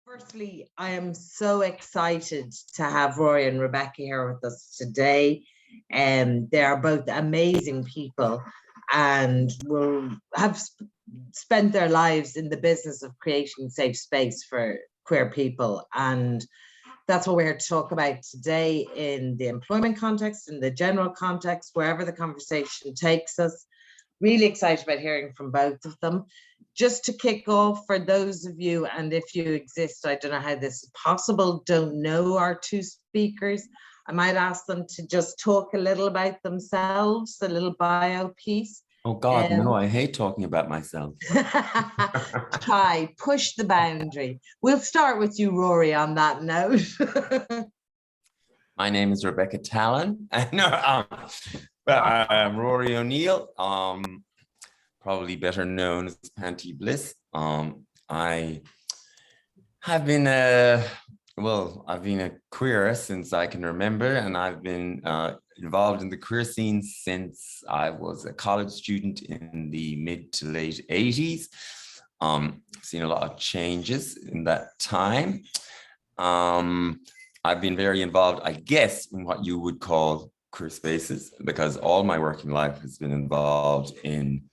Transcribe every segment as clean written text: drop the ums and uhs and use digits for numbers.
Firstly, I am so excited to have Rory and Rebecca here with us today. They are both amazing people and will have spent their lives in the business of creating safe space for queer people. And that's what we're here to talk about today in the employment context, in the general context, wherever the conversation takes us. Really excited about hearing from both of them. Just to kick off, for those of you, and if you exist, I don't know how this is possible, don't know our two speakers, I might ask them to just talk a little about themselves, a little bio piece. Oh God, no, I hate talking about myself. Try, push the boundary. We'll start with you, Rory, on that note. My name is Rebecca Tallon. I'm Rory O'Neill, probably better known as Panti Bliss. I have been I've been a queer since I can remember, and I've been involved in the queer scene since I was a college student in the mid to late 80s. Seen a lot of changes in that time. I've been very involved, I guess, in what you would call queer spaces, because all my working life has been involved in,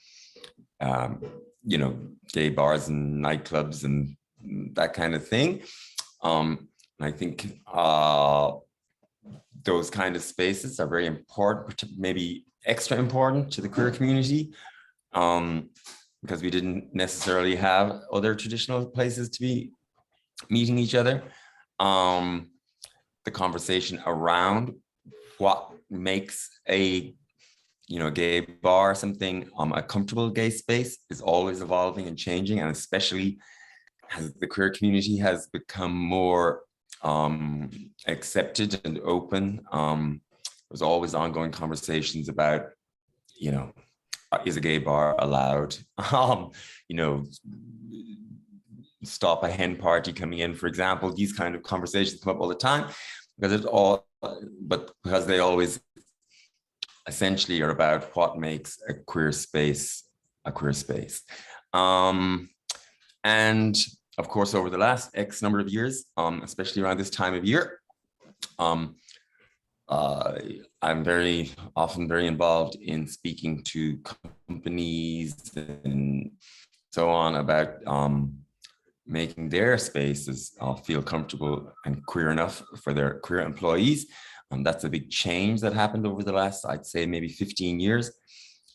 gay bars and nightclubs and that kind of thing. I think those kind of spaces are very important, maybe extra important to the queer community, because we didn't necessarily have other traditional places to be meeting each other. The conversation around what makes a gay bar something, a comfortable gay space, is always evolving and changing, and especially as the queer community has become more accepted and open. There's always ongoing conversations about, is a gay bar allowed? Stop a hen party coming in, for example. These kind of conversations come up all the time because they always essentially are about what makes a queer space a queer space. And of course, over the last X number of years, especially around this time of year, I'm very often very involved in speaking to companies and so on about making their spaces feel comfortable and queer enough for their queer employees. That's a big change that happened over the last, I'd say, maybe 15 years.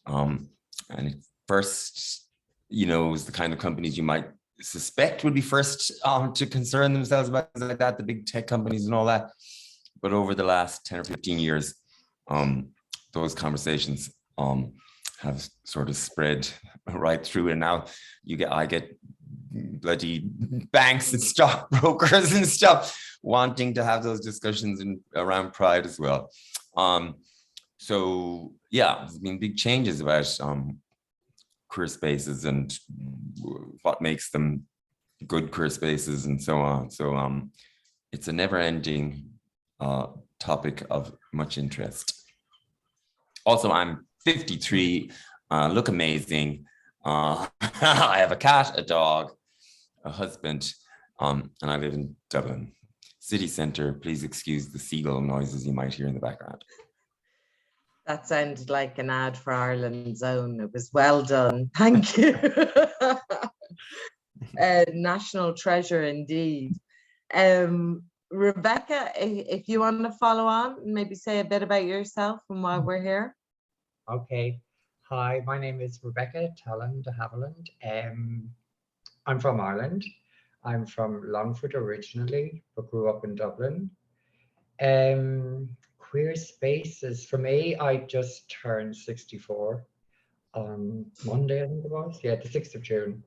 And it first, was the kind of companies you might suspect would be first to concern themselves about things like that, the big tech companies and all that. But over the last 10 or 15 years, those conversations have sort of spread right through. And now I get bloody banks and stockbrokers and stuff wanting to have those discussions around pride as well. So yeah, there's been big changes about queer spaces and what makes them good queer spaces and so on. So it's a never-ending topic of much interest. Also, I'm 53, look amazing. I have a cat, a dog, a husband, and I live in Dublin city centre. Please excuse the seagull noises you might hear in the background. That sounded like an ad for Ireland's Own. It was well done. Thank you. National treasure indeed. Rebecca, if you want to follow on, maybe say a bit about yourself and why we're here. Okay. Hi, my name is Rebecca Tallon de Havilland. I'm from Ireland. I'm from Longford originally, but grew up in Dublin. Queer spaces, for me, I just turned 64 on Monday, I think it was. Yeah, the 6th of June.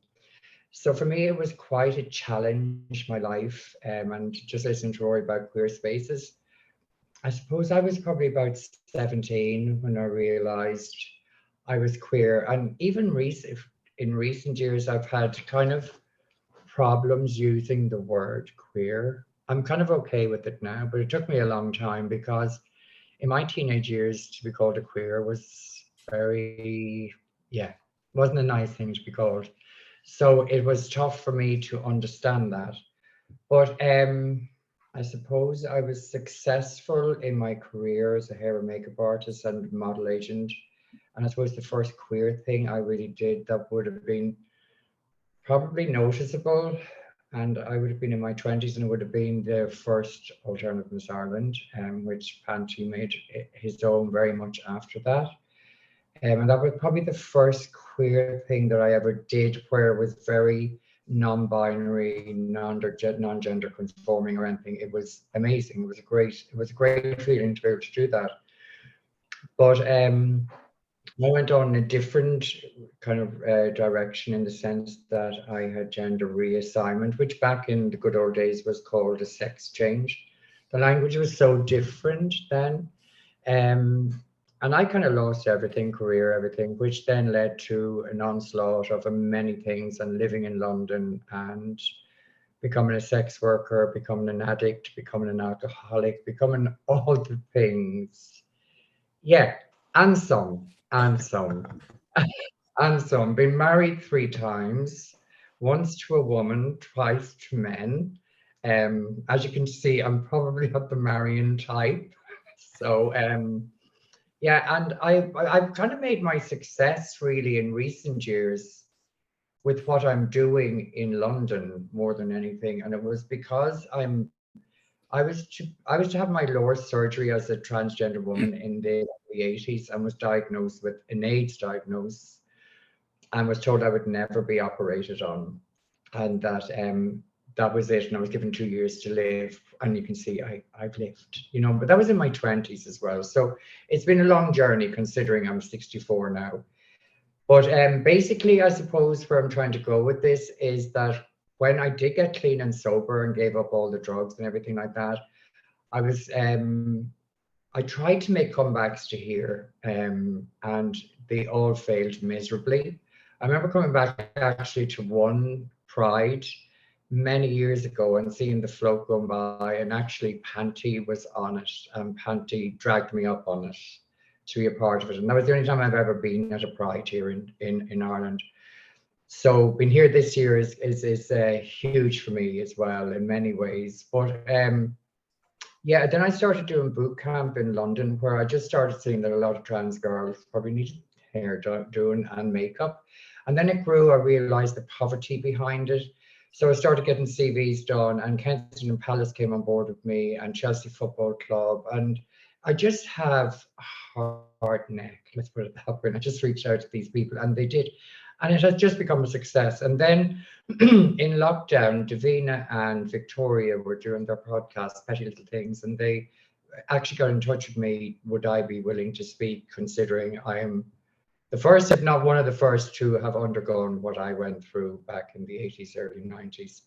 So for me, it was quite a challenge, my life, and just listening to Rory about queer spaces. I suppose I was probably about 17 when I realized I was queer. And even in recent years, I've had kind of problems using the word queer. I'm kind of okay with it now, but it took me a long time because in my teenage years, to be called a queer was wasn't a nice thing to be called. So it was tough for me to understand that. But I suppose I was successful in my career as a hair and makeup artist and model agent. And I suppose the first queer thing I really did that would have been probably noticeable, and I would have been in my 20s, and it would have been the first alternative Miss Ireland, which Panti made his own very much after that. And that was probably the first queer thing that I ever did where it was very non-binary, non-gender conforming or anything. It was amazing. It was a great feeling to be able to do that. But I went on a different kind of direction in the sense that I had gender reassignment, which back in the good old days was called a sex change. The language was so different then. And I kind of lost everything, career, everything, which then led to an onslaught of many things and living in London and becoming a sex worker, becoming an addict, becoming an alcoholic, becoming all the things. Yeah, and some, and some, and some. Been married 3 times, once to a woman, twice to men. As you can see, I'm probably not the marrying type. So, yeah, and I've kind of made my success really in recent years with what I'm doing in London more than anything, and it was because I was to have my lower surgery as a transgender woman in the 80s and was diagnosed with an AIDS diagnosis and was told I would never be operated on, and that was it. And I was given 2 years to live, and you can see I've lived, but that was in my 20s as well. So it's been a long journey considering I'm 64 now. But basically, I suppose where I'm trying to go with this is that when I did get clean and sober and gave up all the drugs and everything like that, I tried to make comebacks to here, and they all failed miserably. I remember coming back actually to one Pride many years ago and seeing the float going by, and actually Panti was on it, and Panti dragged me up on it to be a part of it. And that was the only time I've ever been at a Pride here in Ireland. So being here this year is huge for me as well in many ways. But yeah, then I started doing boot camp in London, where I just started seeing that a lot of trans girls probably needed hair doing and makeup. And then it grew, I realized the poverty behind it. So I started getting CVs done, and Kensington Palace came on board with me, and Chelsea Football Club. And I just have a hard neck, let's put it that way. And I just reached out to these people, and they did. And it has just become a success. And then in lockdown, Davina and Victoria were doing their podcast, Petty Little Things, and they actually got in touch with me. Would I be willing to speak, considering I am the first, if not one of the first, to have undergone what I went through back in the 80s, early 90s.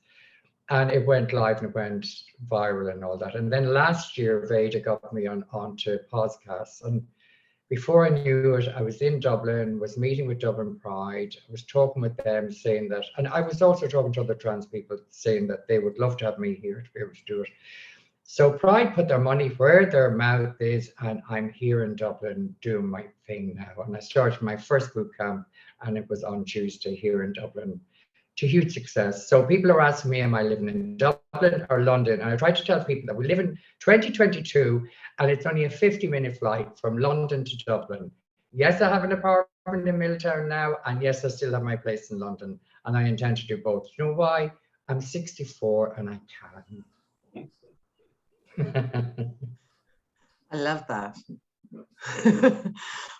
And it went live and it went viral and all that. And then last year, Veda got me onto podcasts. And before I knew it, I was in Dublin, was meeting with Dublin Pride. I was talking with them, saying that, and I was also talking to other trans people saying that they would love to have me here to be able to do it. So Pride put their money where their mouth is, and I'm here in Dublin doing my thing now. And I started my first boot camp, and it was on Tuesday here in Dublin, to huge success. So people are asking me, am I living in Dublin or London? And I try to tell people that we live in 2022, and it's only a 50-minute flight from London to Dublin. Yes, I have an apartment in Milltown now, and yes, I still have my place in London, and I intend to do both. You know why? I'm 64 and I can. I love that.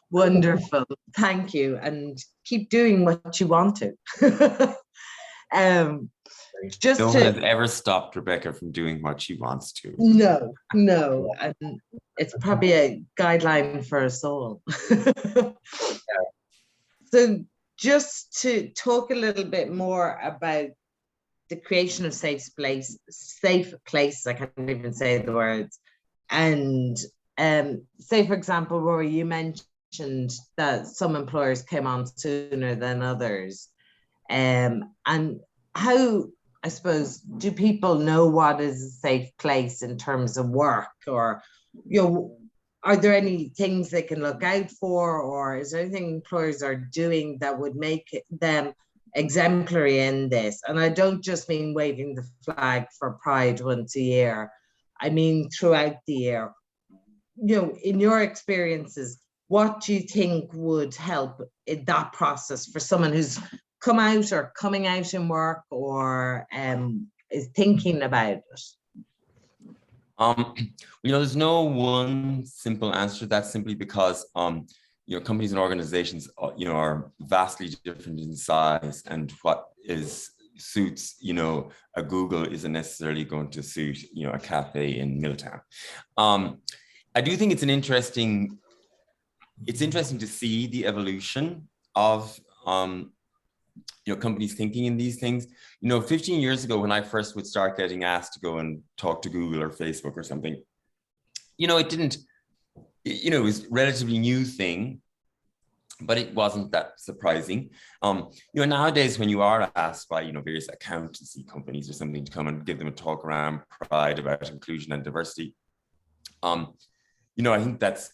Wonderful. Thank you. And keep doing what you want to. Just No one to, has ever stopped Rebecca from doing what she wants to. no. And it's probably a guideline for us all. So just to talk a little bit more about the creation of safe place, I can't even say the words. And say, for example, Rory, you mentioned that some employers came on sooner than others. And how, I suppose, do people know what is a safe place in terms of work? Or, are there any things they can look out for? Or is there anything employers are doing that would make them exemplary in this. And I don't just mean waving the flag for Pride once a year. I mean throughout the year. You know, in your experiences, what do you think would help in that process for someone who's come out or coming out in work or is thinking about it? There's no one simple answer to that, simply because companies and organizations are vastly different in size, and what suits a Google isn't necessarily going to suit a cafe in Milltown. I do think it's interesting to see the evolution of companies thinking in these things. 15 years ago, when I first would start getting asked to go and talk to Google or Facebook or something, it was a relatively new thing, but it wasn't that surprising. Nowadays, when you are asked by various accountancy companies or something to come and give them a talk around Pride, about inclusion and diversity, I think that's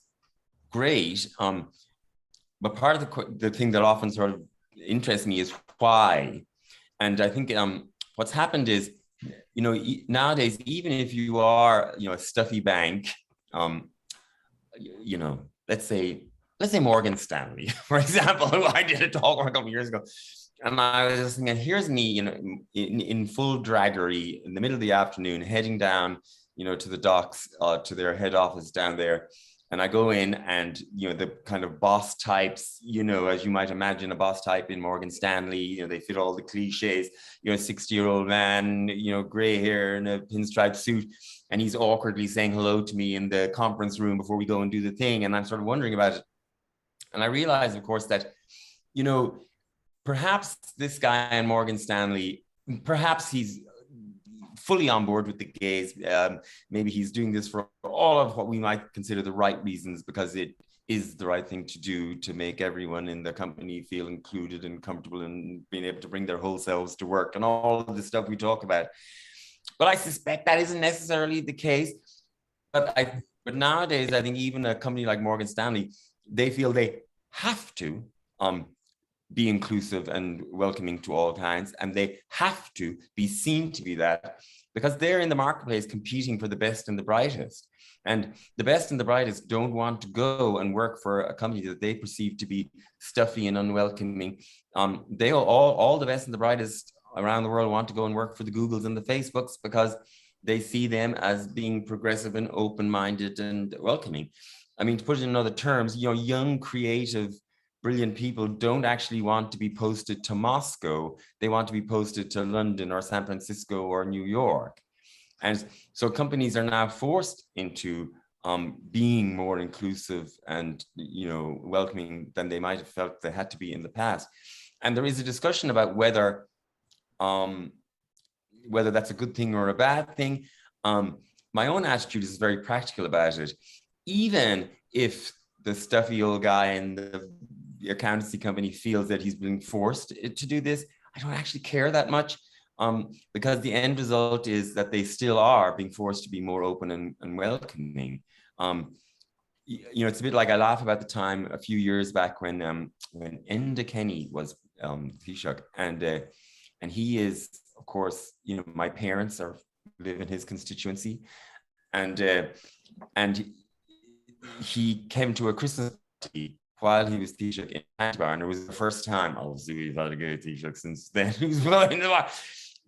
great. But part of the thing that often sort of interests me is why. And I think what's happened is, nowadays, even if you are, a stuffy bank, let's say Morgan Stanley, for example, who I did a talk a couple of years ago. And I was just thinking, here's me, in full draggery in the middle of the afternoon, heading down, to the docks, to their head office down there. And I go in and, the kind of boss types, as you might imagine, a boss type in Morgan Stanley, they fit all the cliches, 60-year-old man, gray hair and a pinstripe suit. And he's awkwardly saying hello to me in the conference room before we go and do the thing. And I'm sort of wondering about it. And I realized, of course, that, perhaps this guy in Morgan Stanley, perhaps he's fully on board with the gays. Maybe he's doing this for all of what we might consider the right reasons, because it is the right thing to do to make everyone in the company feel included and comfortable and being able to bring their whole selves to work and all of the stuff we talk about. But I suspect that isn't necessarily the case. But nowadays, I think even a company like Morgan Stanley, they feel they have to be inclusive and welcoming to all kinds, and they have to be seen to be that, because they're in the marketplace competing for the best and the brightest. And the best and the brightest don't want to go and work for a company that they perceive to be stuffy and unwelcoming. They all the best and the brightest around the world want to go and work for the Googles and the Facebooks, because they see them as being progressive and open-minded and welcoming. I mean, to put it in other terms, young, creative, brilliant people don't actually want to be posted to Moscow. They want to be posted to London or San Francisco or New York. And so companies are now forced into being more inclusive and, welcoming than they might have felt they had to be in the past. And there is a discussion about whether that's a good thing or a bad thing. My own attitude is very practical about it. Even if the stuffy old guy in the accountancy company feels that he's being forced to do this, I don't actually care that much, because the end result is that they still are being forced to be more open and welcoming. It's a bit like, I laugh about the time a few years back when Enda Kenny was Taoiseach, and he is, of course, my parents live in his constituency, and he came to a Christmas party while he was Taoiseach in Panti, and it was the first time, obviously we've had a gay Taoiseach since then, he was blowing the bar.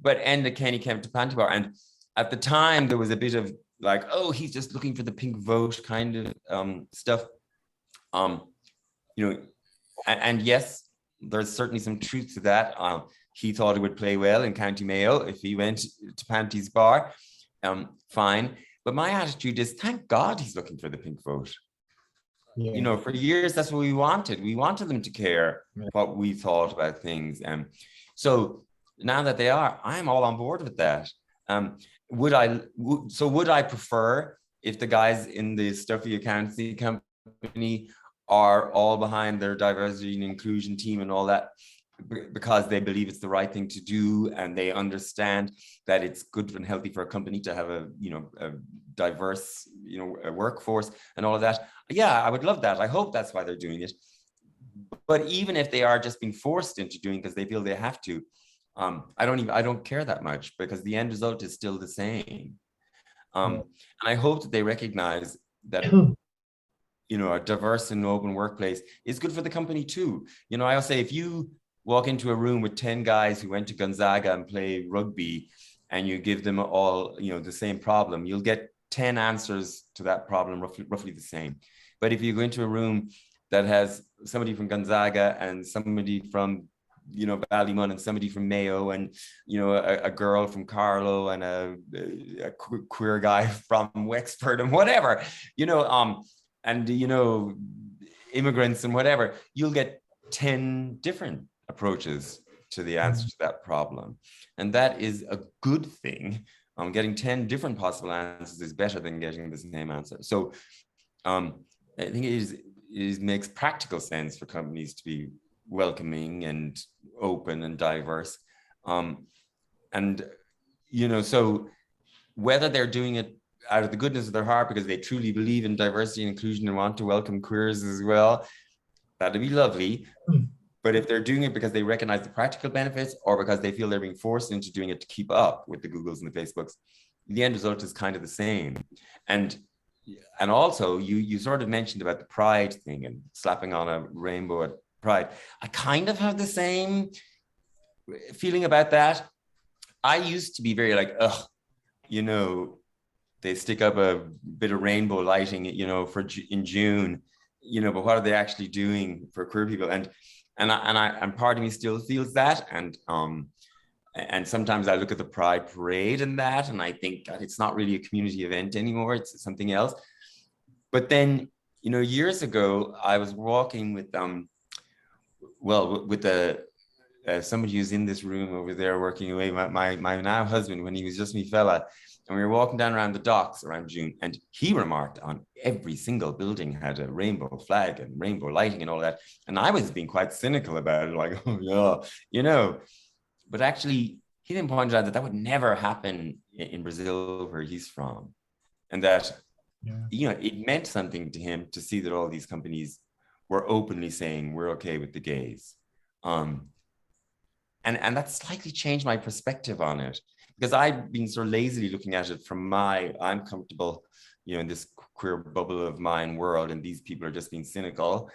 But Enda Kenny came to Panti, and at the time there was a bit of like, oh, he's just looking for the pink vote kind of stuff. And yes, there's certainly some truth to that. He thought it would play well in County Mayo if he went to Panti's bar. Fine. But my attitude is, thank God he's looking for the pink vote. Yeah. For years, that's what we wanted. We wanted them to care what we thought about things. So now that they are, I'm all on board with that. Would I prefer if the guys in the stuffy accountancy company are all behind their diversity and inclusion team and all that, because they believe it's the right thing to do, and they understand that it's good and healthy for a company to have a diverse, a workforce and all of that? Yeah, I would love that. I hope that's why they're doing it. But even if they are just being forced into doing because they feel they have to, I don't care that much, because the end result is still the same. And I hope that they recognize that, you know, a diverse and open workplace is good for the company too. You know, I'll say, if you walk into a room with 10 guys who went to Gonzaga and play rugby, and you give them all, you know, the same problem, you'll get 10 answers to that problem, roughly the same. But if you go into a room that has somebody from Gonzaga and somebody from, you know, Ballymun and somebody from Mayo, and, you know, a girl from Carlow and a queer guy from Wexford and whatever, you know, and, you know, immigrants and whatever, you'll get 10 different approaches to the answer to that problem. And that is a good thing. Getting 10 different possible answers is better than getting the same answer. So I think it makes practical sense for companies to be welcoming and open and diverse. And, you know, so whether they're doing it out of the goodness of their heart because they truly believe in diversity and inclusion and want to welcome queers as well, that'd be lovely. But if they're doing it because they recognize the practical benefits, or because they feel they're being forced into doing it to keep up with the Googles and the Facebooks, the end result is kind of the same. And also, you sort of mentioned about the pride thing and slapping on a rainbow at Pride. I kind of have the same feeling about that. I used to be very like, ugh, you know, they stick up a bit of rainbow lighting, you know, in June, you know, but what are they actually doing for queer people? And part of me still feels that. And sometimes I look at the Pride Parade and that, and I think, God, it's not really a community event anymore. It's something else. But then, you know, years ago, I was walking with somebody who's in this room over there working away, my now husband, when he was just me fella, and we were walking down around the docks around June, and he remarked on every single building had a rainbow flag and rainbow lighting and all that. And I was being quite cynical about it, like, oh yeah, you know, but actually he didn't point out that would never happen in Brazil, where he's from. And that, you know, it meant something to him to see that all these companies were openly saying we're okay with the gays. And that slightly changed my perspective on it, because I've been sort of lazily looking at it from I'm comfortable, you know, in this queer bubble of mine world, and these people are just being cynical.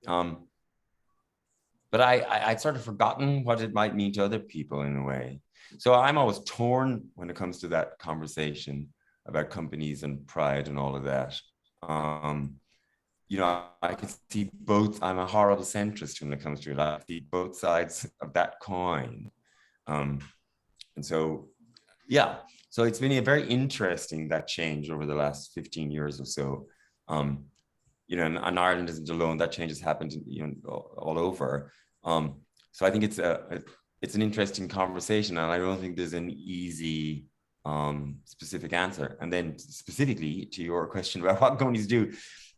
But I'd sort of forgotten what it might mean to other people in a way. So I'm always torn when it comes to that conversation about companies and pride and all of that. You know, I can see both. I'm a horrible centrist when it comes to it. I see both sides of that coin. And so, yeah, so it's been a very interesting, that change over the last 15 years or so. You know, and Ireland isn't alone. That change has happened, you know, all over. So I think it's an interesting conversation, and I don't think there's an easy specific answer. And then specifically to your question about what companies do,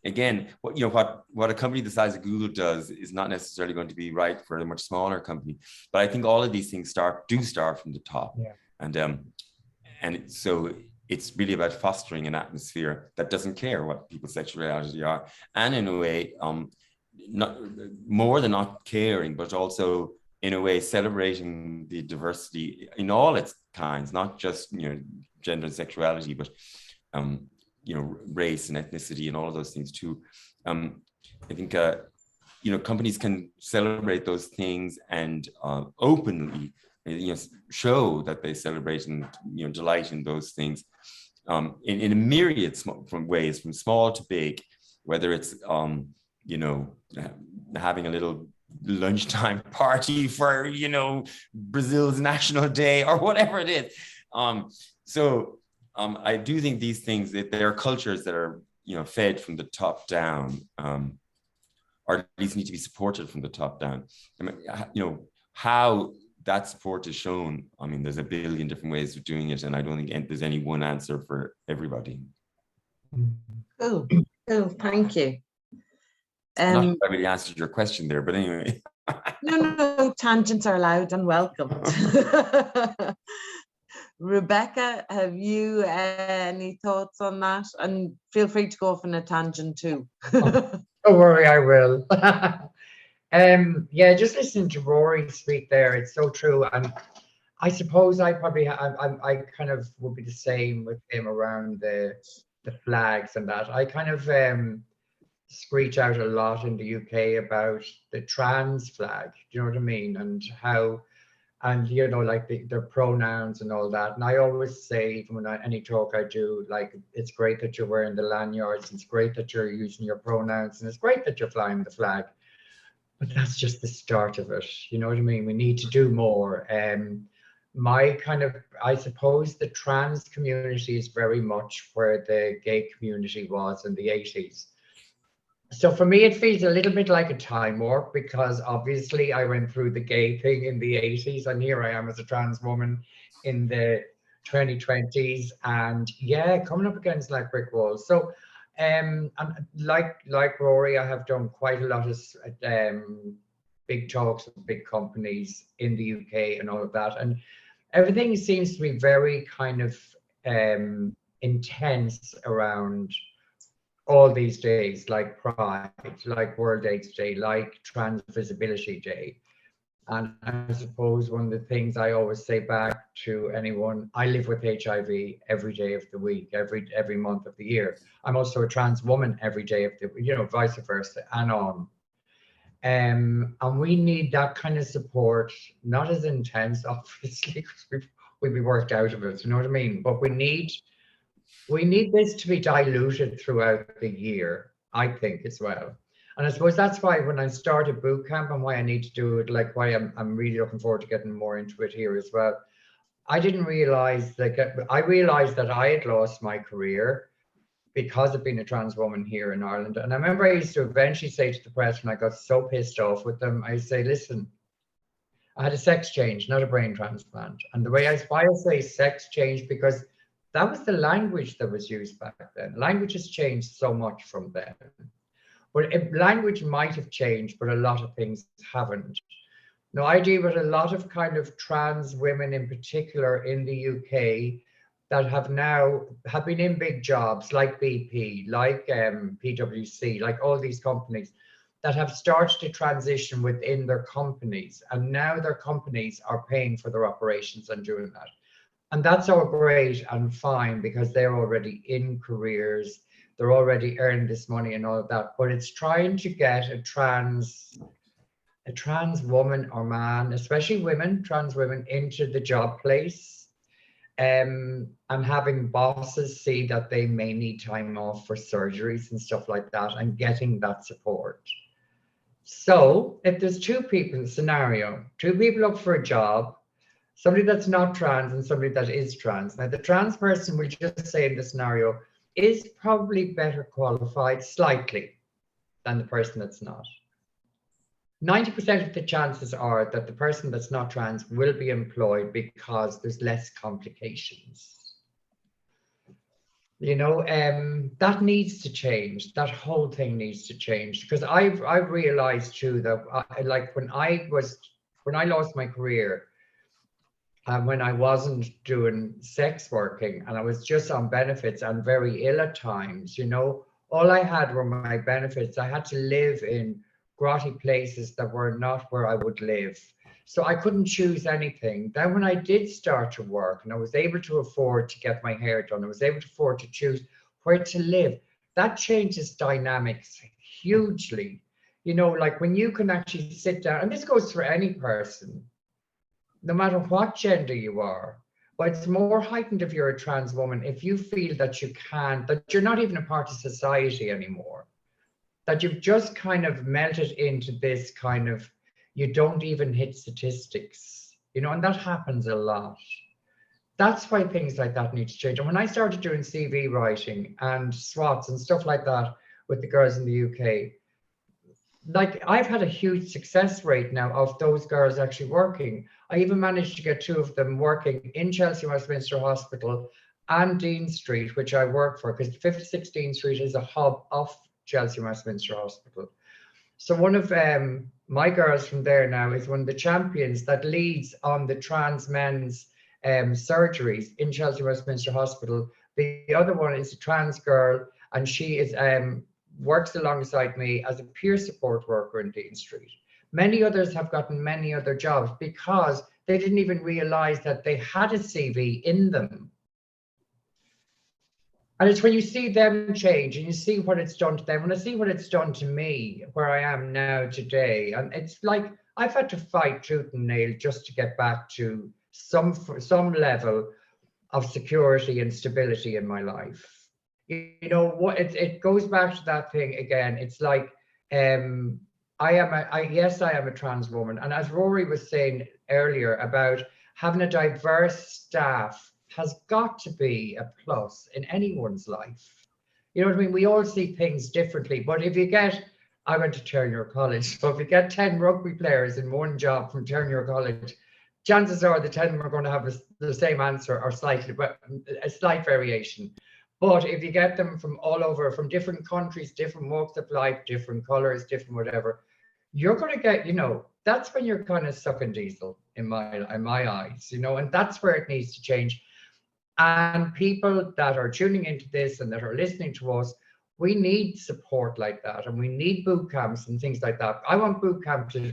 again, what a company the size of Google does is not necessarily going to be right for a much smaller company. But I think all of these things do start from the top. Yeah. And so it's really about fostering an atmosphere that doesn't care what people's sexuality are, and in a way, not more than not caring, but also in a way celebrating the diversity in all its kinds, not just, you know, gender and sexuality, but you know, race and ethnicity and all of those things too. I think you know, companies can celebrate those things and openly, you know, show that they celebrate and, you know, delight in those things in a myriad from ways, from small to big, whether it's you know, having a little lunchtime party for, you know, Brazil's National Day or whatever it is. So I do think these things, that there are cultures that are, you know, fed from the top down, or at least need to be supported from the top down. I mean, you know, how that support is shown, I mean, there's a billion different ways of doing it, and I don't think there's any one answer for everybody. Oh, thank you. Not sure I really answered your question there, but anyway. No, tangents are allowed and welcomed. Rebecca, have you any thoughts on that? And feel free to go off on a tangent too. Don't worry, I will. Yeah, just listening to Rory speak there, it's so true. And I suppose I probably I kind of would be the same with him around the flags and that. I kind of screech out a lot in the UK about the trans flag. Do you know what I mean? And how, and you know, like the pronouns and all that. And I always say, even when any talk I do, like, it's great that you're wearing the lanyards, it's great that you're using your pronouns, and it's great that you're flying the flag. But that's just the start of it. You know what I mean? We need to do more. My kind of, I suppose the trans community is very much where the gay community was in the 80s. So for me, it feels a little bit like a time warp, because obviously I went through the gay thing in the 80s, and here I am as a trans woman in the 2020s, and yeah, coming up against like brick walls. So and like Rory, I have done quite a lot of big talks with big companies in the UK and all of that, and everything seems to be very kind of intense around all these days, like Pride, like World AIDS Day, like Trans Visibility Day. And I suppose one of the things I always say back to anyone, I live with HIV every day of the week, every month of the year. I'm also a trans woman every day of the, you know, vice versa, and on. And we need that kind of support, not as intense, obviously, because we'd be worked out of it, you know what I mean? But we need this to be diluted throughout the year, I think, as well. And I suppose that's why when I started boot camp, and why I need to do it, like why I'm really looking forward to getting more into it here as well. I didn't realize that, I realized that I had lost my career because of being a trans woman here in Ireland. And I remember I used to eventually say to the press, when I got so pissed off with them, I say, listen, I had a sex change, not a brain transplant. And the way I say sex change, because that was the language that was used back then. Language has changed so much from then. But language might have changed, but a lot of things haven't. Now, I deal with a lot of kind of trans women in particular in the UK that have been in big jobs like BP, like PwC, like all these companies that have started to transition within their companies. And now their companies are paying for their operations and doing that. And that's all great and fine, because they're already in careers, they're already earning this money and all of that. But it's trying to get a trans woman or man, especially women, trans women, into the job place, and having bosses see that they may need time off for surgeries and stuff like that, and getting that support. So if there's two people in the scenario, two people up for a job, somebody that's not trans and somebody that is trans. Now, the trans person, will just say in the scenario, is probably better qualified slightly than the person that's not. 90% of the chances are that the person that's not trans will be employed because there's less complications. You know, that needs to change. That whole thing needs to change, because I've realized too that like when I lost my career, when I wasn't doing sex working and I was just on benefits and very ill at times, you know, all I had were my benefits. I had to live in grotty places that were not where I would live. So I couldn't choose anything. Then when I did start to work and I was able to afford to get my hair done, I was able to afford to choose where to live. That changes dynamics hugely. You know, like when you can actually sit down, and this goes for any person, no matter what gender you are, but it's more heightened if you're a trans woman, if you feel that you can, that you're not even a part of society anymore, that you've just kind of melted into this kind of, you don't even hit statistics, you know, and that happens a lot. That's why things like that need to change. And when I started doing CV writing and SWOTs and stuff like that with the girls in the UK, like I've had a huge success rate now of those girls actually working. I even managed to get two of them working in Chelsea Westminster Hospital and Dean Street, which I work for, because 56 Dean Street is a hub of Chelsea Westminster Hospital. So one of my girls from there now is one of the champions that leads on the trans men's surgeries in Chelsea Westminster Hospital. The other one is a trans girl, and she is works alongside me as a peer support worker in Dean Street. Many others have gotten many other jobs because they didn't even realize that they had a CV in them. And it's when you see them change and you see what it's done to them, and I see what it's done to me, where I am now today. And it's like I've had to fight tooth and nail just to get back to some level of security and stability in my life. You know what? It goes back to that thing again. It's like yes, I am a trans woman, and as Rory was saying earlier about having a diverse staff has got to be a plus in anyone's life. You know what I mean? We all see things differently, but if you get, I went to Turner College, so if you get 10 rugby players in one job from Turner College, chances are the 10 are going to have the same answer or slightly, but a slight variation. But if you get them from all over, from different countries, different walks of life, different colors, different whatever, you're going to get, you know, that's when you're kind of sucking diesel in my eyes, you know, and that's where it needs to change. And people that are tuning into this and that are listening to us, we need support like that, and we need boot camps and things like that. I want boot camp to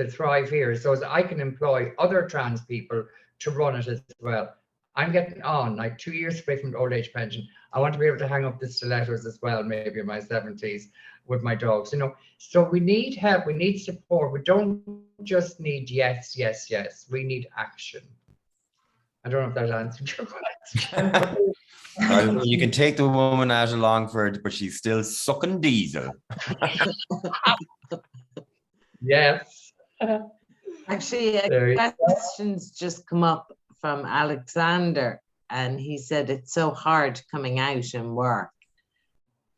thrive here so that I can employ other trans people to run it as well. I'm getting on like 2 years away from old age pension. I want to be able to hang up the stilettos as well, maybe in my 70s with my dogs, you know. So we need help, we need support. We don't just need yes, yes, yes. We need action. I don't know if that answered your question. You can take the woman out of Longford, but she's still sucking diesel. Yes. Actually, a question's just come up from Alexander, and he said it's so hard coming out in work.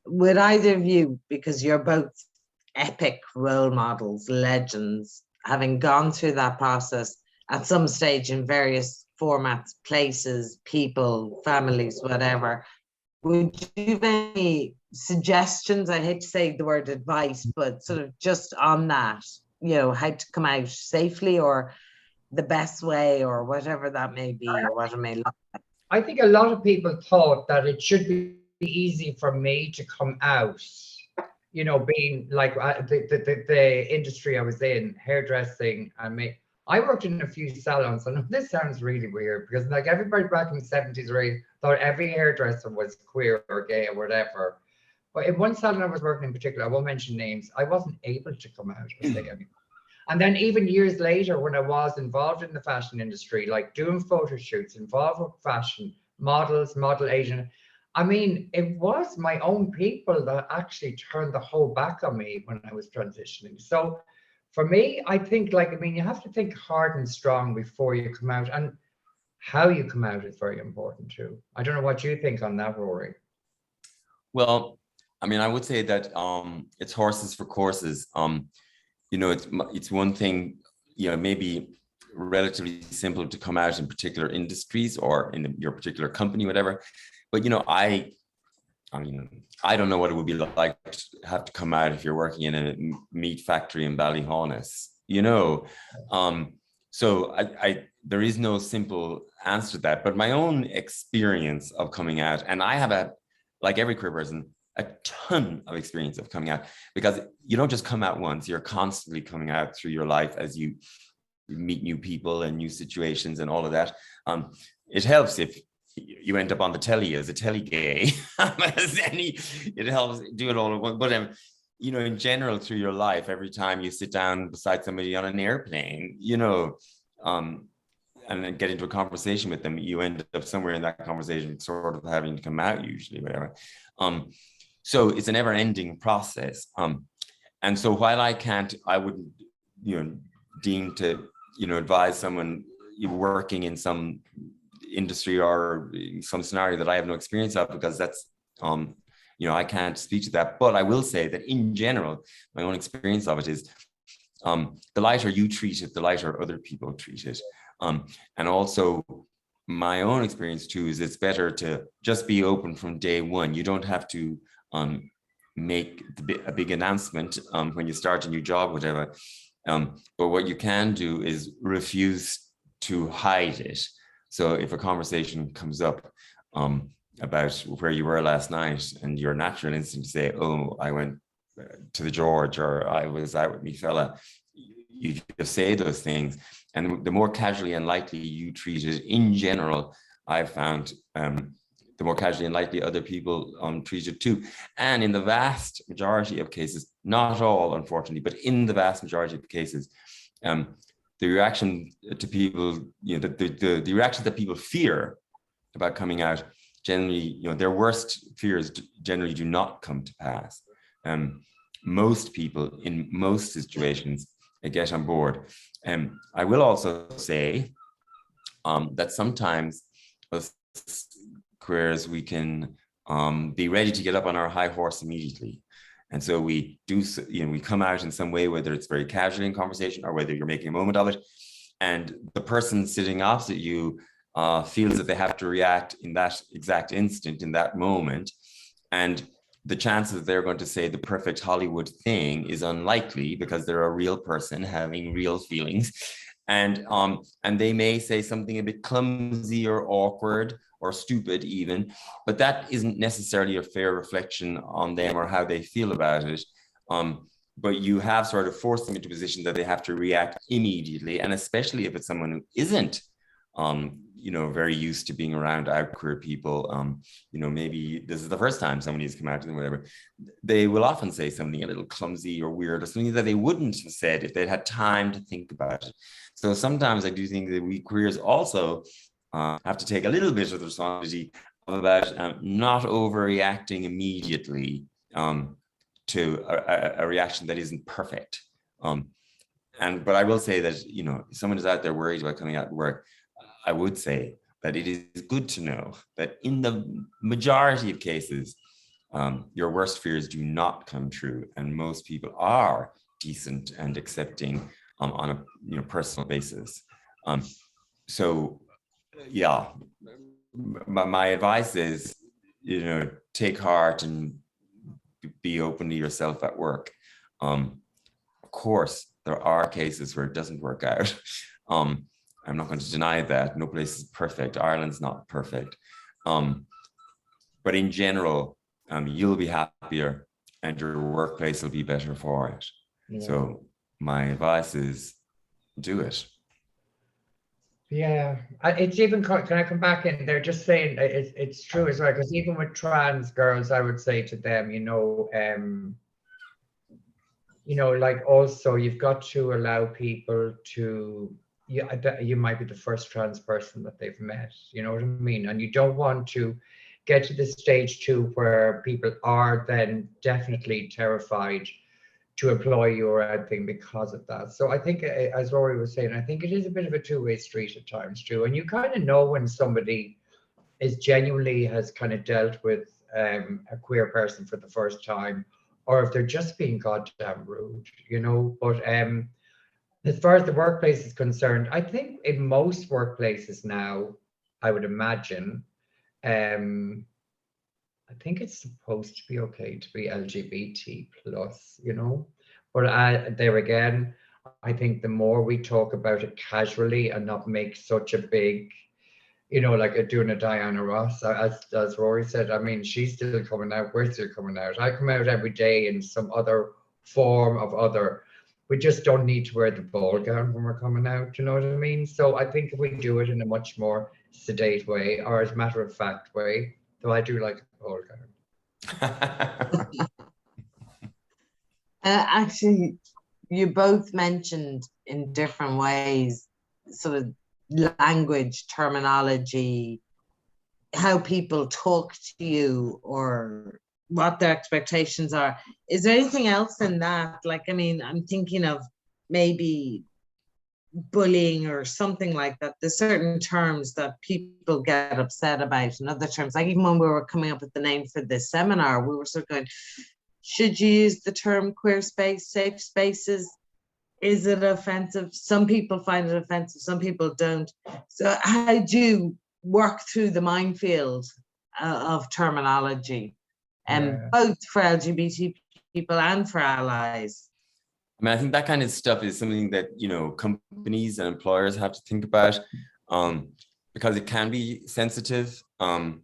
Would either of you, because you're both epic role models, legends, having gone through that process at some stage in various formats, places, people, families, whatever, would you have any suggestions? I hate to say the word advice, but sort of just on that, you know, how to come out safely or the best way or whatever that may be or what it may look like? I think a lot of people thought that it should be easy for me to come out, you know, being like the industry I was in, hairdressing. I worked in a few salons, and this sounds really weird because like everybody back in the 70s or 80s thought every hairdresser was queer or gay or whatever. But in one salon I was working in particular, I won't mention names, I wasn't able to come out or say anything. And then even years later, when I was involved in the fashion industry, like doing photo shoots, involved with fashion, models, model agent, I mean, it was my own people that actually turned the whole back on me when I was transitioning. So for me, I think like, I mean, you have to think hard and strong before you come out, and how you come out is very important too. I don't know what you think on that, Rory. Well, I mean, I would say that it's horses for courses. You know, it's one thing, you know, maybe relatively simple to come out in particular industries or in your particular company, whatever. But, you know, I mean, I don't know what it would be like to have to come out if you're working in a meat factory in Ballyhaunis, you know. So there is no simple answer to that. But my own experience of coming out, and I have like every queer person, a ton of experience of coming out, because you don't just come out once, you're constantly coming out through your life as you meet new people and new situations and all of that. It helps if you end up on the telly as a telly gay. It helps do it all at once. But you know, in general, through your life, every time you sit down beside somebody on an airplane, you know, and then get into a conversation with them, you end up somewhere in that conversation sort of having to come out usually, whatever. So it's a never-ending process. And so while I wouldn't, you know, deem to, you know, advise someone working in some industry or some scenario that I have no experience of, because that's, you know, I can't speak to that. But I will say that in general, my own experience of it is the lighter you treat it, the lighter other people treat it. And also my own experience too is it's better to just be open from day one. You don't have to make a big announcement when you start a new job, whatever. But what you can do is refuse to hide it. So if a conversation comes up about where you were last night, and your natural instinct to say, oh, I went to the George, or I was out with me fella, you just say those things, and the more casually and lightly you treat it in general, I've found the more casually and lightly other people treat it too. And in the vast majority of cases, not all, unfortunately, but in the vast majority of cases, the reaction to people, the reaction that people fear about coming out, generally, their worst fears generally do not come to pass. Most people in most situations get on board. I will also say that sometimes us queers, we can be ready to get up on our high horse immediately. And so we do, we come out in some way, whether it's very casually in conversation or whether you're making a moment of it. And the person sitting opposite you feels that they have to react in that exact instant, in that moment. And the chances that they're going to say the perfect Hollywood thing is unlikely, because they're a real person having real feelings. And they may say something a bit clumsy or awkward or stupid even, but that isn't necessarily a fair reflection on them or how they feel about it. But you have sort of forced them into a position that they have to react immediately. And especially if it's someone who isn't, very used to being around out queer people, maybe this is the first time somebody has come out to them, whatever, they will often say something a little clumsy or weird or something that they wouldn't have said if they'd had time to think about it. So sometimes I do think that we queers also have to take a little bit of the responsibility about not overreacting immediately to a reaction that isn't perfect. But I will say that, if someone is out there worried about coming out to work, I would say that it is good to know that in the majority of cases, your worst fears do not come true, and most people are decent and accepting on a personal basis. My advice is, take heart and be open to yourself at work. Of course, there are cases where it doesn't work out. I'm not going to deny that. No place is perfect. Ireland's not perfect. But in general, you'll be happier and your workplace will be better for it. Yeah. So my advice is do it. Yeah, it's even, can I come back in there, just saying it's true as well, because even with trans girls, I would say to them, like, also you've got to allow people to, you might be the first trans person that they've met, you know what I mean? And you don't want to get to this stage too where people are then definitely terrified to employ you or anything because of that. So I think, as Rory was saying, I think it is a bit of a two-way street at times too. And you kind of know when somebody is genuinely has kind of dealt with a queer person for the first time, or if they're just being goddamn rude, But as far as the workplace is concerned, I think in most workplaces now, I would imagine, I think it's supposed to be okay to be LGBT plus, But there again, I think the more we talk about it casually and not make such a big, like doing a Diana Ross, as Rory said, I mean, she's still coming out, we're still coming out. I come out every day in some other form of other. We just don't need to wear the ball gown when we're coming out, you know what I mean? So I think if we do it in a much more sedate way, or as a matter of fact way, though I do like a ball gown. Actually, you both mentioned in different ways sort of language, terminology, how people talk to you or what their expectations are. Is there anything else in that? Like, I mean, I'm thinking of maybe bullying or something like that. There's certain terms that people get upset about, and other terms, like even when we were coming up with the name for this seminar, we were sort of going, should you use the term queer space, safe spaces? Is it offensive? Some people find it offensive, some people don't. So how do you work through the minefield of terminology, both for LGBT people and for allies? I mean, I think that kind of stuff is something that, companies and employers have to think about, because it can be sensitive. I'm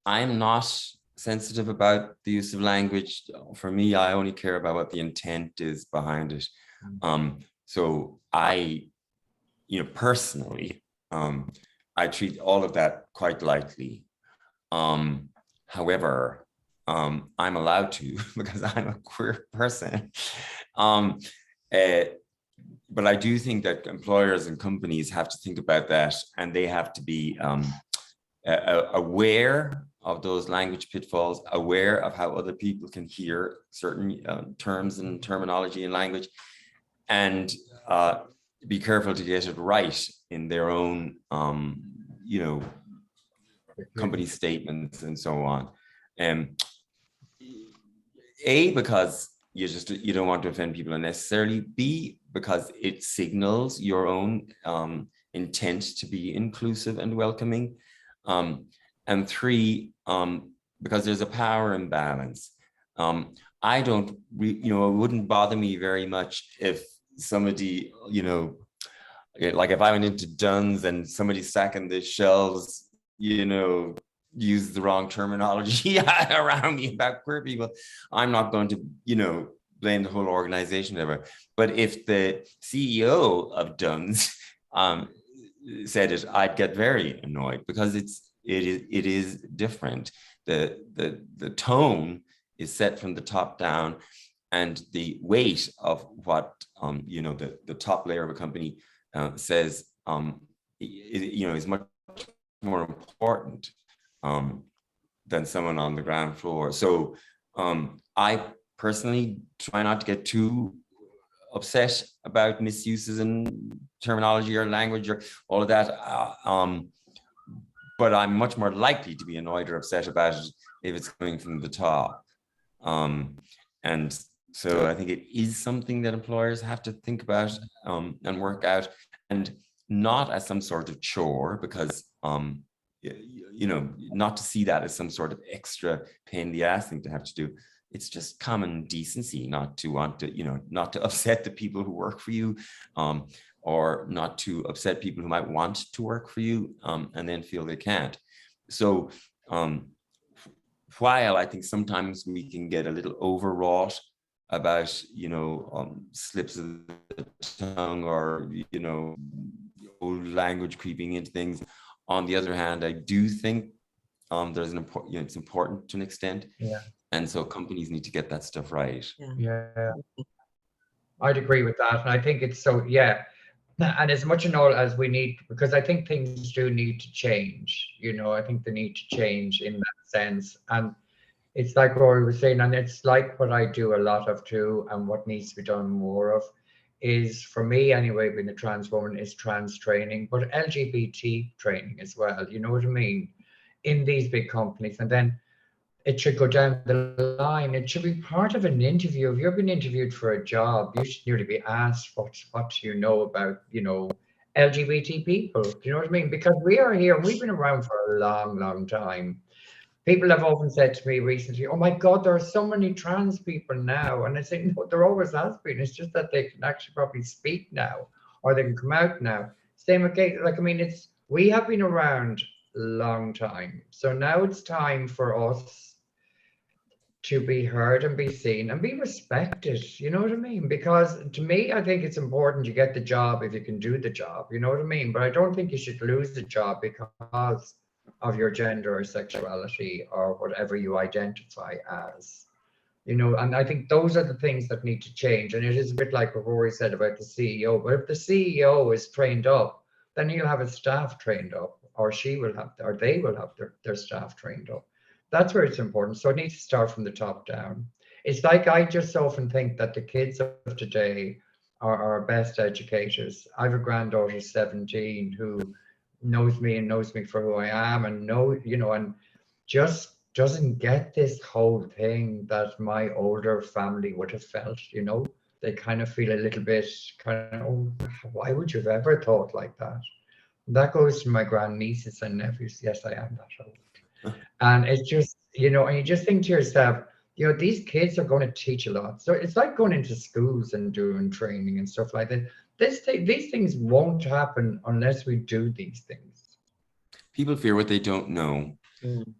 not sensitive about the use of language. For me, I only care about what the intent is behind it. So I, personally, I treat all of that quite lightly. However, I'm allowed to because I'm a queer person. Um, uh, but I do think that employers and companies have to think about that, and they have to be aware of those language pitfalls, aware of how other people can hear certain terms and terminology and language, and be careful to get it right in their own, company statements and so on. A, because you don't want to offend people unnecessarily. B, because it signals your own intent to be inclusive and welcoming. And three, because there's a power imbalance. I don't, it wouldn't bother me very much if somebody, like if I went into Dunn's and somebody stacking the shelves, use the wrong terminology around me about queer people. I'm not going to, blame the whole organization ever. But if the CEO of Dunn's said it, I'd get very annoyed because it is different. The tone is set from the top down, and the weight of what the top layer of a company says is much more important than someone on the ground floor. So I personally try not to get too upset about misuses in terminology or language or all of that. But I'm much more likely to be annoyed or upset about it if it's coming from the top. And so I think it is something that employers have to think about and work out, and not as some sort of chore, because not to see that as some sort of extra pain in the ass thing to have to do. It's just common decency not to want to, not to upset the people who work for you, or not to upset people who might want to work for you and then feel they can't. So while I think sometimes we can get a little overwrought about, slips of the tongue or, old language creeping into things, on the other hand, I do think there's an important, it's important to an extent. Yeah. And so companies need to get that stuff right. Yeah. I'd agree with that. And I think it's so, yeah. And as much and all as we need, because I think things do need to change, I think they need to change in that sense. And it's like Rory was saying, and it's like what I do a lot of too, and what needs to be done more of is, for me anyway, being a trans woman, is trans training, but LGBT training as well, you know what I mean, in these big companies. And then it should go down the line. It should be part of an interview. If you're being interviewed for a job, you should nearly be asked what do you know about, LGBT people. Do you know what I mean? Because we are here and we've been around for a long, long time. People have often said to me recently, "Oh my God, there are so many trans people now." And I say, no, there always has been. It's just that they can actually probably speak now, or they can come out now. Same again, we have been around a long time. So now it's time for us to be heard and be seen and be respected. You know what I mean? Because to me, I think it's important you get the job if you can do the job. You know what I mean? But I don't think you should lose the job because of your gender or sexuality or whatever you identify as. And I think those are the things that need to change. And it is a bit like what Rory said about the CEO. But if the CEO is trained up, then he'll have his staff trained up, or she will have, or they will have their staff trained up. That's where it's important. So it needs to start from the top down. It's like, I just often think that the kids of today are our best educators. I have a granddaughter, 17, who knows me for who I am, and and just doesn't get this whole thing that my older family would have felt. They kind of feel a little bit oh, why would you have ever thought like that? That goes to my grandnieces and nephews. Yes, I am that old. And it's just, and you just think to yourself, these kids are going to teach a lot. So it's like going into schools and doing training and stuff like that. These things won't happen unless we do these things. People fear what they don't know.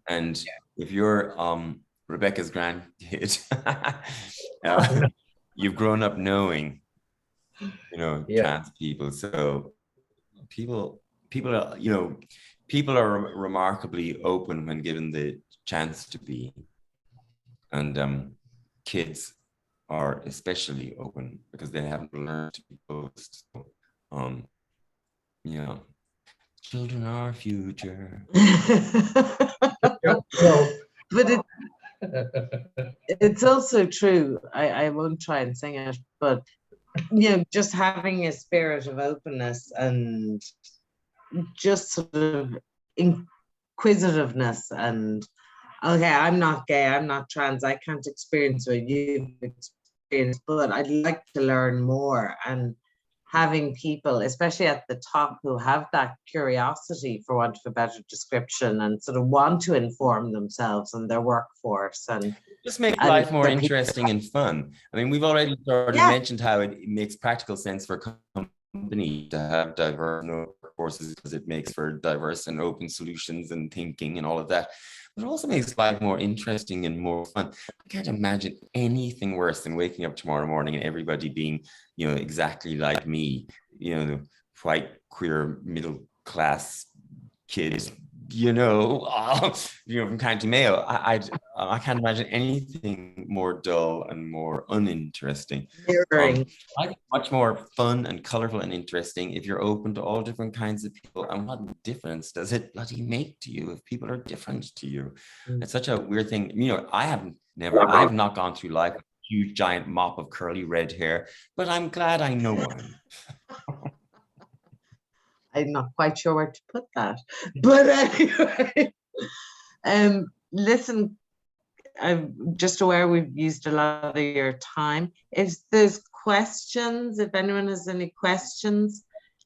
And if you're Rebecca's grandkid, you've grown up knowing Yeah. trans people. So people are, people are remarkably open when given the chance to be. And kids are especially open because they haven't learned to be closed. So, yeah, children are future. So, But it's also true. I won't try and sing it, but just having a spirit of openness and just sort of inquisitiveness and okay, I'm not gay, I'm not trans, I can't experience what you've experienced, but I'd like to learn more. And having people, especially at the top, who have that curiosity, for want of a better description, and sort of want to inform themselves and their workforce and just make and life more the people, interesting and fun. I mean, we've already sort of yeah, mentioned how it makes practical sense for company to have diverse workforces because it makes for diverse and open solutions and thinking and all of that. But it also makes life more interesting and more fun. I can't imagine anything worse than waking up tomorrow morning and everybody being, exactly like me, the white, queer, middle class kids, from County Mayo. I can't imagine anything more dull and more uninteresting. mirroring. I think much more fun and colorful and interesting if you're open to all different kinds of people. And what difference does it bloody make to you if people are different to you? It's such a weird thing. I've not gone through life with a huge giant mop of curly red hair, but I'm glad I know one. I'm not quite sure where to put that, but anyway, listen, I'm just aware we've used a lot of your time. If there's questions, if anyone has any questions,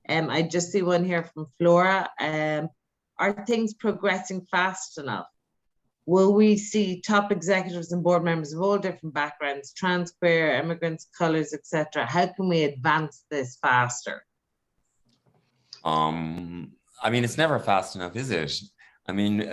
I just see one here from Flora. Are things progressing fast enough? Will we see top executives and board members of all different backgrounds, trans, queer, immigrants, colors, etc.? How can we advance this faster? I mean, it's never fast enough, is it? I mean,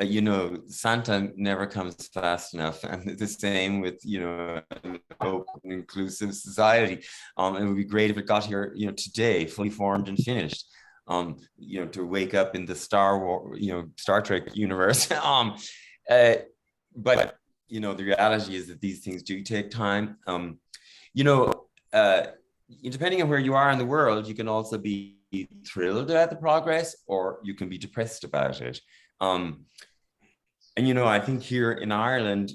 Santa never comes fast enough, and the same with, an open, inclusive society. It would be great if it got here, today, fully formed and finished. To wake up in the Star Trek universe. But the reality is that these things do take time. Depending on where you are in the world, you can also be thrilled at the progress, or you can be depressed about it. I think here in Ireland,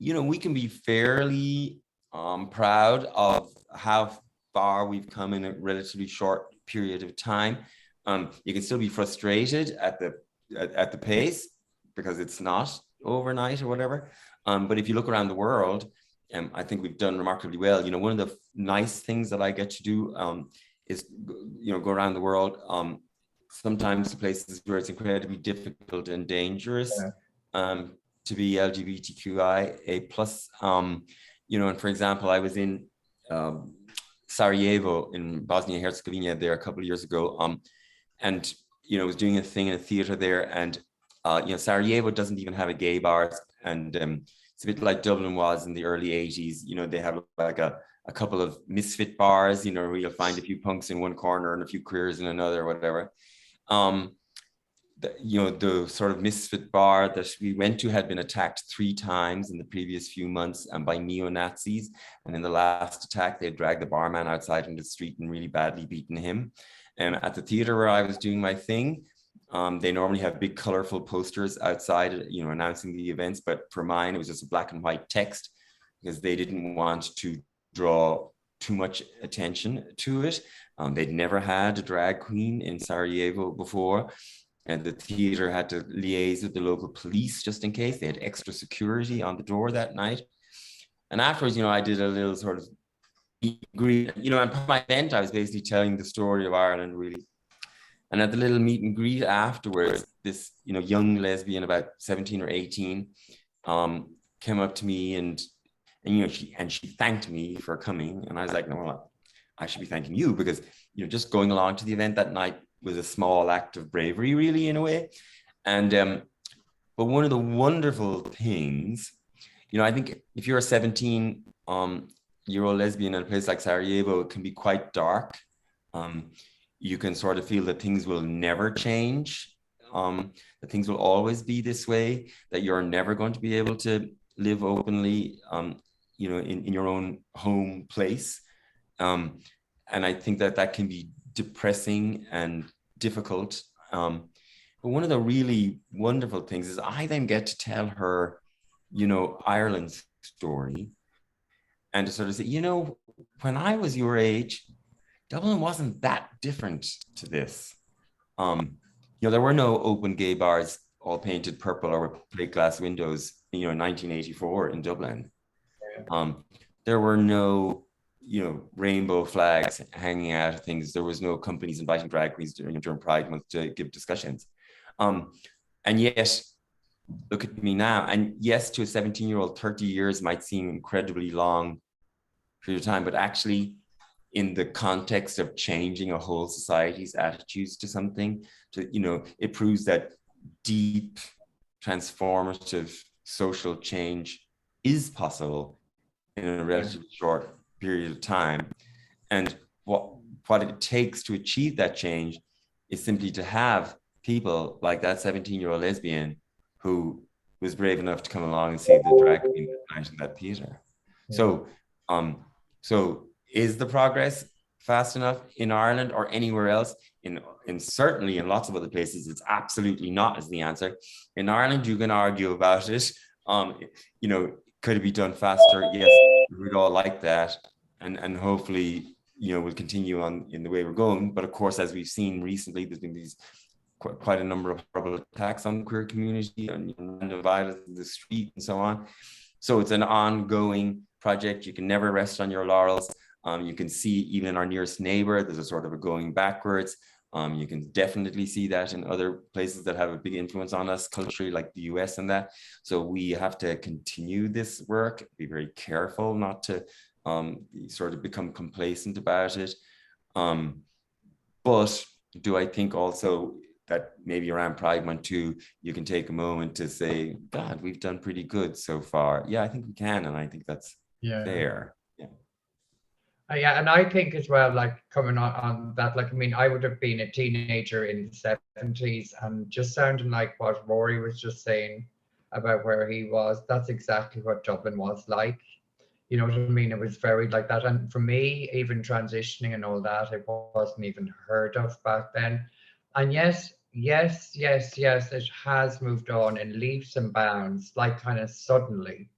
we can be fairly proud of how far we've come in a relatively short period of time. You can still be frustrated at the pace because it's not overnight or whatever. But if you look around the world, I think we've done remarkably well. One of the nice things that I get to do is, go around the world. Sometimes places where it's incredibly difficult and dangerous to be LGBTQIA plus. And for example, I was in Sarajevo in Bosnia Herzegovina there a couple of years ago, and was doing a thing in a theater there, and Sarajevo doesn't even have a gay bar, and it's a bit like Dublin was in the early 80s. They have like a couple of misfit bars, where you'll find a few punks in one corner and a few queers in another, or whatever. The sort of misfit bar that we went to had been attacked 3 times in the previous few months, and by neo-Nazis. And in the last attack, they dragged the barman outside into the street and really badly beaten him. And at the theater where I was doing my thing, they normally have big colorful posters outside, announcing the events. But for mine, it was just a black and white text because they didn't want to draw too much attention to it. They'd never had a drag queen in Sarajevo before, and the theater had to liaise with the local police just in case. They had extra security on the door that night. And afterwards, I did a little sort of greet, and for my event, I was basically telling the story of Ireland, really. And at the little meet and greet afterwards, this, young lesbian, about 17 or 18, came up to me and she thanked me for coming. And I was like, no, well, I should be thanking you because, just going along to the event that night was a small act of bravery, really, in a way. And, but one of the wonderful things, I think if you're 17, you're a lesbian in a place like Sarajevo, it can be quite dark. You can sort of feel that things will never change, that things will always be this way, that you're never going to be able to live openly, you know, in your own home place. And I think that that can be depressing and difficult. But one of the really wonderful things is I then get to tell her, you know, Ireland's story, and to sort of say, you know, when I was your age, Dublin wasn't that different to this. You know, there were no open gay bars all painted purple or with plate glass windows, you know, in 1984 in Dublin. There were no, you know, rainbow flags hanging out of things. There was no companies inviting drag queens during Pride Month to give discussions. And yet, look at me now. And yes, to a 17-year-old, 30 years might seem incredibly long period of time, but actually, in the context of changing a whole society's attitudes to something, to, you know, it proves that deep, transformative social change is possible in a relatively short period of time. And what it takes to achieve that change is simply to have people like that 17-year-old lesbian who was brave enough to come along and see the drag queen night in that theater. Yeah. So is the progress fast enough in Ireland or anywhere else? In certainly in lots of other places, it's absolutely not is the answer. In Ireland, you can argue about it. You know, could it be done faster? Yes, we'd all like that. And hopefully, you know, we'll continue on in the way we're going. But of course, as we've seen recently, there's been these quite a number of horrible attacks on the queer community and random violence in the street and so on. So it's an ongoing project. You can never rest on your laurels. You can see even in our nearest neighbor, there's a sort of a going backwards. You can definitely see that in other places that have a big influence on us culturally, like the US and that. So we have to continue this work, be very careful not to sort of become complacent about it. But do I think also that maybe around Pride Month too, you can take a moment to say, God, we've done pretty good so far. Yeah, I think we can. And I think that's fair. Yeah, and I think as well, like coming on that, like, I mean, I would have been a teenager in the 70s and just sounding like what Rory was just saying about where he was, that's exactly what Dublin was like. You know what I mean? It was very like that. And for me, even transitioning and all that, it wasn't even heard of back then. And yes, it has moved on in leaps and bounds, like kind of suddenly.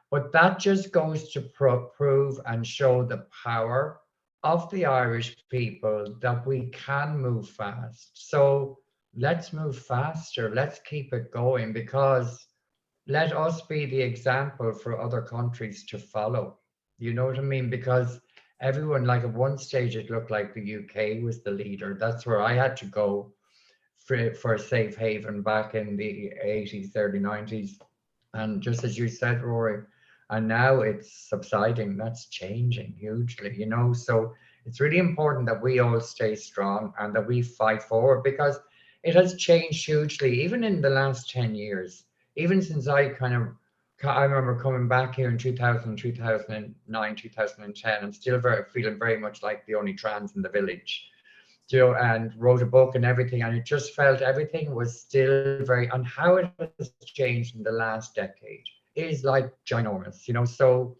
But that just goes to prove and show the power of the Irish people that we can move fast. So let's move faster. Let's keep it going, because let us be the example for other countries to follow. You know what I mean? Because everyone, like at one stage, it looked like the UK was the leader. That's where I had to go for a safe haven back in the 80s, early 90s. And just as you said, Rory, and now it's subsiding. That's changing hugely, you know. So it's really important that we all stay strong and that we fight forward, because it has changed hugely, even in the last 10 years. Even since I remember coming back here in 2000, 2009, 2010, and still feeling very much like the only trans in the village, you know, and wrote a book and everything. And it just felt everything was still very, and how it has changed in the last decade is like ginormous, you know. So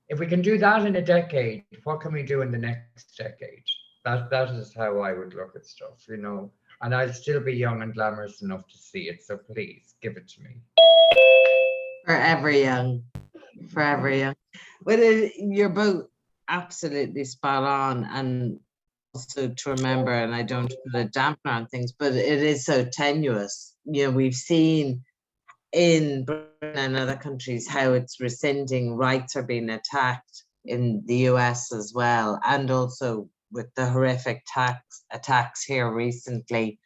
if we can do that in a decade, what can we do in the next decade? That is how I would look at stuff, you know. And I'll still be young and glamorous enough to see it. So please give it to me. Forever young. Forever young. Well, you're both absolutely spot on. And also to remember, and I don't put a dampener on things, but it is so tenuous. You know, we've seen in Britain and other countries how it's rescinding, rights are being attacked in the US as well, and also with the horrific attacks here recently.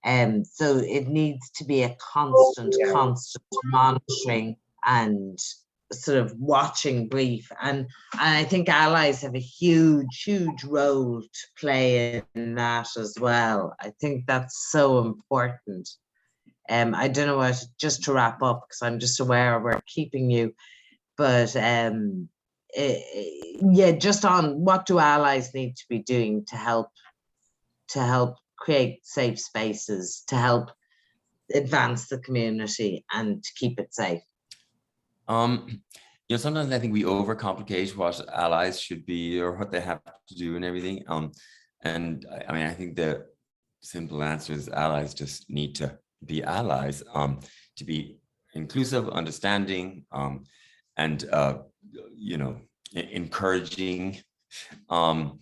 So it needs to be a constant monitoring and sort of watching brief. And I think allies have a huge role to play in that as well. I think that's so important. I don't know what, just to wrap up, because I'm just aware we're keeping you, but yeah, just on what do allies need to be doing to help create safe spaces, to help advance the community and to keep it safe? Sometimes I think we overcomplicate what allies should be or what they have to do and everything. And I mean, I think the simple answer is allies just need to be allies, to be inclusive, understanding, and encouraging. But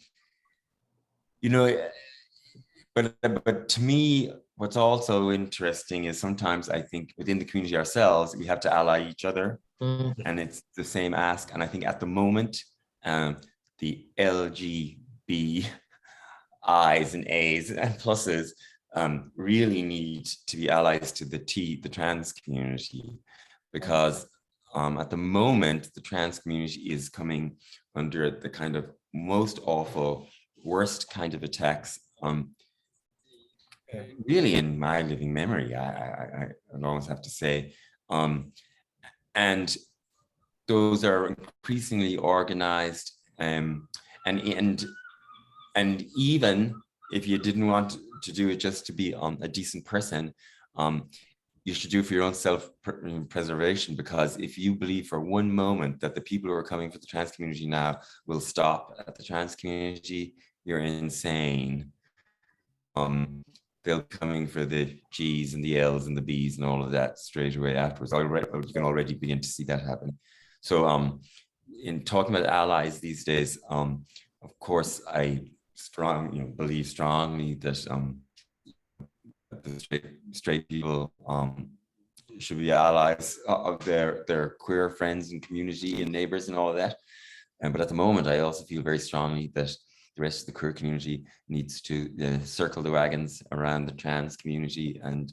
to me, what's also interesting is sometimes I think within the community ourselves, we have to ally each other. And it's the same ask. And I think at the moment, the LGB I's and A's and pluses really need to be allies to the trans community, because at the moment, the trans community is coming under the kind of most awful, worst kind of attacks. Really, in my living memory, I always have to say, and those are increasingly organized, and even if you didn't want to do it just to be a decent person, you should do it for your own self-preservation, because if you believe for one moment that the people who are coming for the trans community now will stop at the trans community, you're insane. They'll be coming for the G's and the L's and the B's and all of that straight away afterwards. You can already begin to see that happen. So in talking about allies these days, of course, I believe strongly that the straight people should be allies of their queer friends and community and neighbors and all of that. But at the moment, I also feel very strongly that the rest of the queer community needs to circle the wagons around the trans community and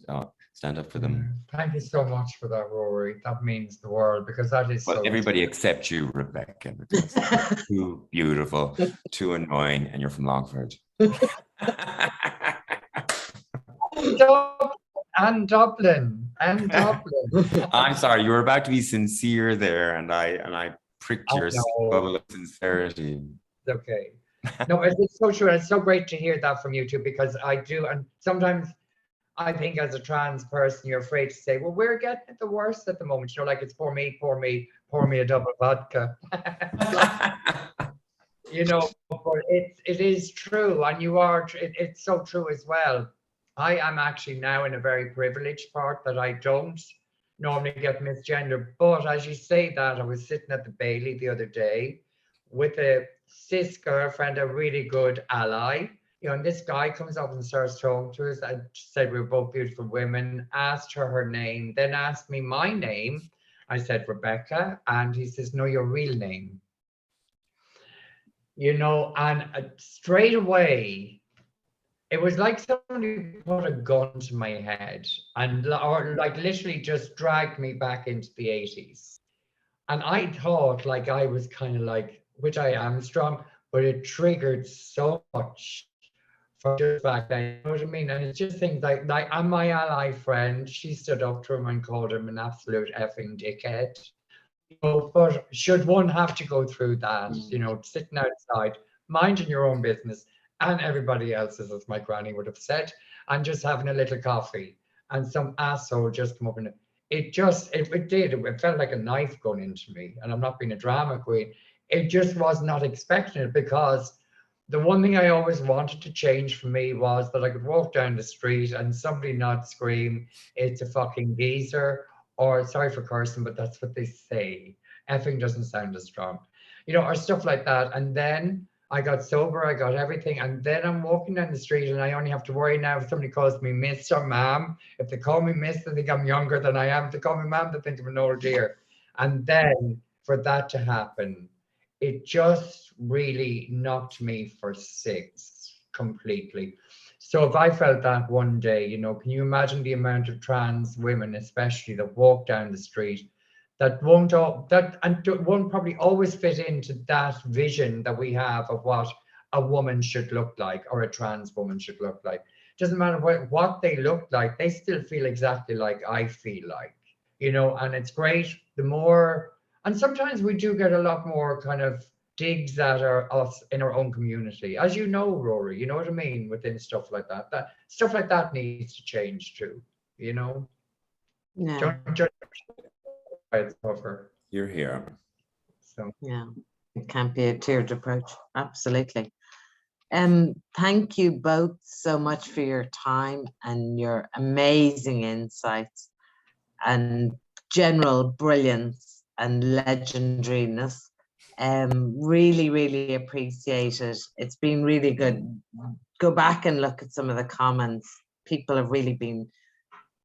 stand up for them. Thank you so much for that, Rory. That means the world, because that is well, so everybody except you, Rebecca, because you're too beautiful, too annoying, and you're from Longford. And Dublin. I'm sorry, you were about to be sincere there, and I pricked your bubble of sincerity. Okay. No, it's so true. It's so great to hear that from you too, because I do, and sometimes I think as a trans person, you're afraid to say, well, we're getting it the worst at the moment. Like it's pour me a double vodka. But it is true, and you are. It's so true as well. I am actually now in a very privileged part that I don't normally get misgendered. But as you say that, I was sitting at the Bailey the other day with a cis girlfriend, a really good ally. And this guy comes up and starts talking to us. I said we were both beautiful women, asked her name, then asked me my name. I said, Rebecca. And he says, no, your real name. And straight away, it was like somebody put a gun to my head or like literally just dragged me back into the 80s. And I thought like I was kind of like, which I am strong, but it triggered so much for just back then, you know what I mean? And it's just things like I'm my ally friend. She stood up to him and called him an absolute effing dickhead. But should one have to go through that, sitting outside, minding your own business, and everybody else's, as my granny would have said, and just having a little coffee, and some asshole just come up and it felt like a knife going into me. And I'm not being a drama queen. It just was not expecting it, because the one thing I always wanted to change for me was that I could walk down the street and somebody not scream, it's a fucking geezer, or sorry for cursing, but that's what they say. Effing doesn't sound as strong, or stuff like that. And then I got sober, I got everything. And then I'm walking down the street and I only have to worry now if somebody calls me miss or ma'am. If they call me miss, they think I'm younger than I am. If they call me ma'am, they think I'm an old dear. And then for that to happen, it just really knocked me for six completely. So if I felt that one day, can you imagine the amount of trans women, especially, that walk down the street that won't probably always fit into that vision that we have of what a woman should look like, or a trans woman should look like. Doesn't matter what they look like, they still feel exactly like I feel like, and it's great. The more And sometimes we do get a lot more kind of digs at us in our own community. As you know, Rory, you know what I mean, within stuff like that. That stuff like that needs to change too, you know? Yeah, Don't judge by its cover. You're here. So yeah. It can't be a tiered approach. Absolutely. Thank you both so much for your time and your amazing insights and general brilliance and legendariness. Really, really appreciate it. It's been really good. Go back and look at some of the comments. People have really been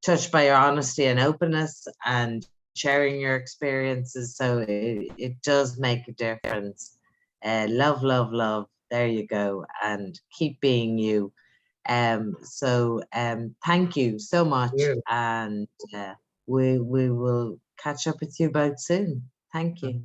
touched by your honesty and openness and sharing your experiences. So it does make a difference. Love, love, love. There you go. And keep being you. Thank you so much. you. And we will catch up with you both soon. Thank you.